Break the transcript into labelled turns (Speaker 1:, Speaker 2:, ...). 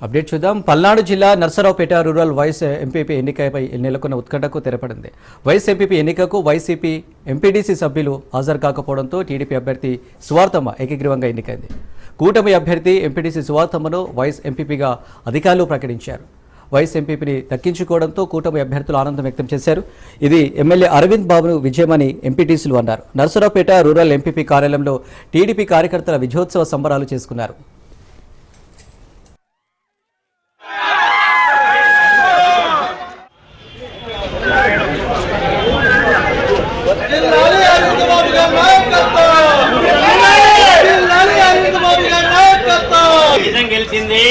Speaker 1: Update చూద్దాం. పల్నాడు జిల్లా Narasaraopet rural vice MPP ఎన్నికపై నెలకొన్న ఉత్కంఠకు తెరపడింది. వైస్ ఎంపీపీ ఎన్నికకు వైసీపీ ఎంపీడీసీ సభ్యులు హాజరు కాకపోవడంతో టీడీపీ అభ్యర్థి సువార్తమ్మ ఏకగ్రీవంగా ఎన్నికైంది. కూటమి అభ్యర్థి ఎంపీడీసీ సువార్తమ్మను వైస్ ఎంపీపీగా అధికారులు ప్రకటించారు. వైస్ ఎంపీపీని దక్కించుకోవడంతో కూటమి అభ్యర్థులు ఆనందం వ్యక్తం చేశారు. ఇది ఎమ్మెల్యే అరవింద్ బాబును విజయమని ఎంపీటీసీలు అన్నారు. నర్సరావుపేట రూరల్ ఎంపీపీ కార్యాలయంలో టీడీపీ కార్యకర్తల విజయోత్సవ సంబరాలు చేసుకున్నారు.
Speaker 2: గెలిచింది